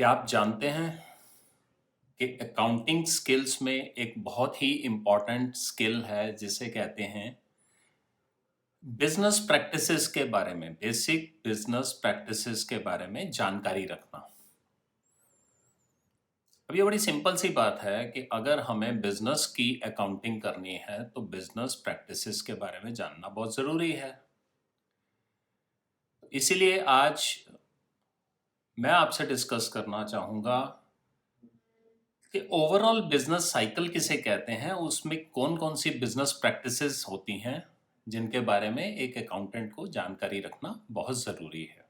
क्या आप जानते हैं कि अकाउंटिंग स्किल्स में एक बहुत ही इम्पॉर्टेंट स्किल है जिसे कहते हैं बिजनेस प्रैक्टिसेस के बारे में, बेसिक बिजनेस प्रैक्टिसेस के बारे में जानकारी रखना। अब ये बड़ी सिंपल सी बात है कि अगर हमें बिजनेस की अकाउंटिंग करनी है तो बिजनेस प्रैक्टिसेस के बारे में जानना बहुत ज़रूरी है। इसीलिए आज मैं आपसे डिस्कस करना चाहूँगा कि ओवरऑल बिजनेस साइकिल किसे कहते हैं, उसमें कौन कौन सी बिजनेस प्रैक्टिसेस होती हैं जिनके बारे में एक अकाउंटेंट को जानकारी रखना बहुत ज़रूरी है।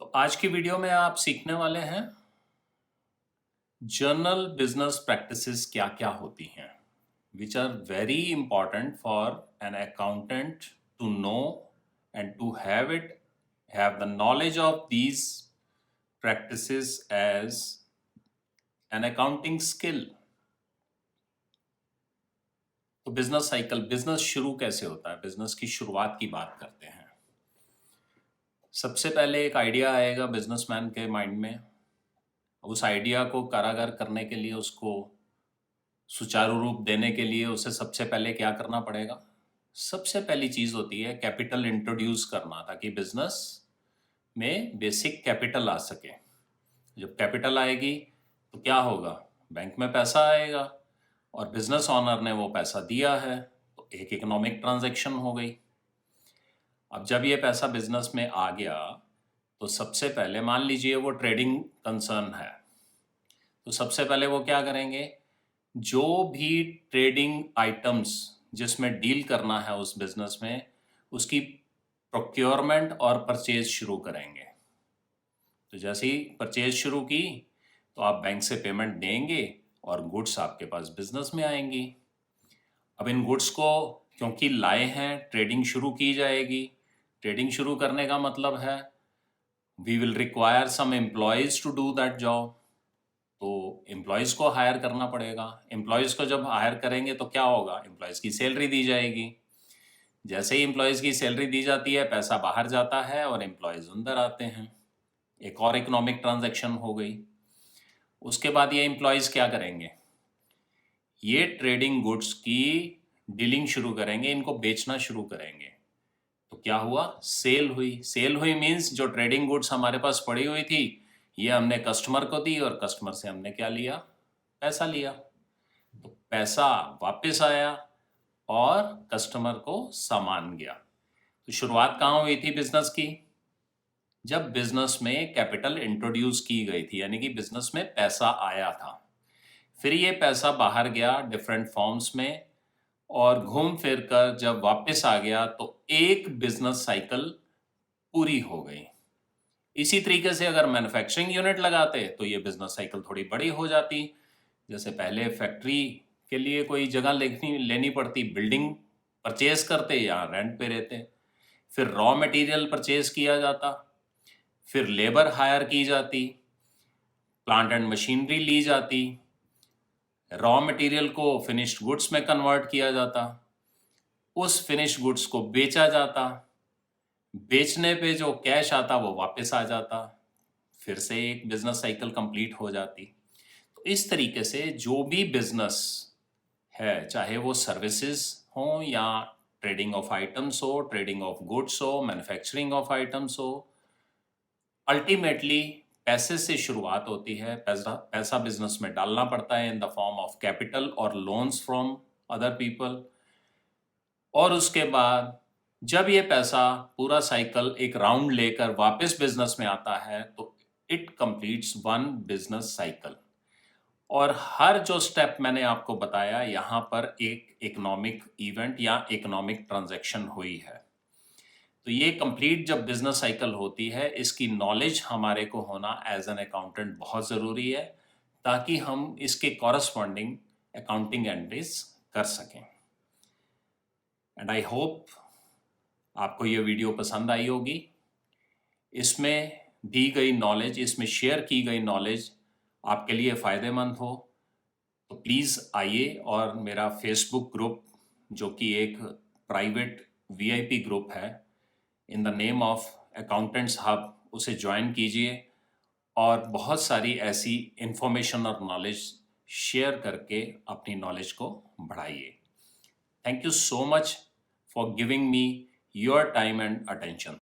तो आज की वीडियो में आप सीखने वाले हैं जर्नल बिजनेस प्रैक्टिसेस क्या क्या होती हैं, which are very important for an accountant to know and to have the knowledge of these practices as an accounting skill। तो बिजनेस साइकिल, बिजनेस शुरू कैसे होता है, बिजनेस की शुरुआत की बात करते हैं। सबसे पहले एक आइडिया आएगा बिजनेसमैन के माइंड में। उस आइडिया को कारागार करने के लिए, उसको सुचारू रूप देने के लिए उसे सबसे पहले क्या करना पड़ेगा? सबसे पहली चीज होती है कैपिटल इंट्रोड्यूस करना, ताकि बिजनेस में बेसिक कैपिटल आ सके। जब कैपिटल आएगी तो क्या होगा? बैंक में पैसा आएगा और बिजनेस ऑनर ने वो पैसा दिया है, तो एक इकोनॉमिक ट्रांजैक्शन हो गई। अब जब ये पैसा बिजनेस में आ गया तो सबसे पहले मान लीजिए वो ट्रेडिंग कंसर्न है, तो सबसे पहले वो क्या करेंगे? जो भी ट्रेडिंग आइटम्स जिसमें डील करना है उस बिजनेस में, उसकी प्रोक्योरमेंट और परचेज शुरू करेंगे। तो जैसे ही परचेज शुरू की तो आप बैंक से पेमेंट देंगे और गुड्स आपके पास बिजनेस में आएंगी। अब इन गुड्स को क्योंकि लाए हैं, ट्रेडिंग शुरू की जाएगी। ट्रेडिंग शुरू करने का मतलब है we will require some employees to do that job. तो एम्प्लॉयज़ को हायर करना पड़ेगा। एम्प्लॉयज़ को जब हायर करेंगे तो क्या होगा? एम्प्लॉयज़ की सैलरी दी जाएगी। जैसे ही एम्प्लॉयज़ की सैलरी दी जाती है, पैसा बाहर जाता है और एम्प्लॉयज़ अंदर आते हैं। एक और इकोनॉमिक ट्रांजैक्शन हो गई। उसके बाद ये एम्प्लॉयज़ क्या करेंगे? ये ट्रेडिंग गुड्स की डीलिंग शुरू करेंगे, इनको बेचना शुरू करेंगे। तो क्या हुआ? सेल हुई। सेल हुई मीन्स जो ट्रेडिंग गुड्स हमारे पास पड़ी हुई थी, ये हमने कस्टमर को दी और कस्टमर से हमने क्या लिया? पैसा लिया। तो पैसा वापस आया और कस्टमर को सामान गया। तो शुरुआत कहाँ हुई थी बिजनेस की? जब बिजनेस में कैपिटल इंट्रोड्यूस की गई थी, यानी कि बिजनेस में पैसा आया था। फिर ये पैसा बाहर गया डिफरेंट फॉर्म्स में, और घूम फिर कर जब वापस आ गया तो एक बिजनेस साइकिल पूरी हो गई। इसी तरीके से अगर मैन्युफैक्चरिंग यूनिट लगाते तो ये बिजनेस साइकिल थोड़ी बड़ी हो जाती। जैसे पहले फैक्ट्री के लिए कोई जगह लेनी पड़ती, बिल्डिंग परचेज करते या रेंट पे रहते, फिर रॉ मटेरियल परचेज किया जाता, फिर लेबर हायर की जाती, प्लांट एंड मशीनरी ली जाती, रॉ मटेरियल को फिनिश्ड गुड्स में कन्वर्ट किया जाता, उस फिनिश्ड गुड्स को बेचा जाता, बेचने पे जो कैश आता वो वापस आ जाता, फिर से एक बिजनेस साइकिल कंप्लीट हो जाती। तो इस तरीके से जो भी बिजनेस है, चाहे वो सर्विसेज हो या ट्रेडिंग ऑफ आइटम्स हो, ट्रेडिंग ऑफ गुड्स हो, मैन्युफैक्चरिंग ऑफ आइटम्स हो, अल्टीमेटली पैसे से शुरुआत होती है। पैसा बिजनेस में डालना पड़ता है in the form of capital और लोन्स फ्रॉम अदर पीपल। और उसके बाद जब ये पैसा पूरा साइकिल एक राउंड लेकर वापस बिजनेस में आता है तो it completes one business cycle. और हर जो स्टेप मैंने आपको बताया, यहाँ पर एक इकोनॉमिक इवेंट या इकोनॉमिक ट्रांजैक्शन हुई है। तो ये कंप्लीट जब बिजनेस साइकिल होती है, इसकी नॉलेज हमारे को होना एज एन अकाउंटेंट बहुत ज़रूरी है, ताकि हम इसके कॉरस्पॉन्डिंग अकाउंटिंग एंट्रीज कर सकें। एंड आई होप आपको ये वीडियो पसंद आई होगी। इसमें दी गई नॉलेज, इसमें शेयर की गई नॉलेज आपके लिए फ़ायदेमंद हो तो प्लीज़ आइए और मेरा फेसबुक ग्रुप, जो कि एक प्राइवेट वीआईपी ग्रुप है in the name of accountants hub, उसे ज्वाइन कीजिए और बहुत सारी ऐसी इंफॉर्मेशन और नॉलेज शेयर करके अपनी नॉलेज को बढ़ाइए। Thank you so much for giving me your time and attention.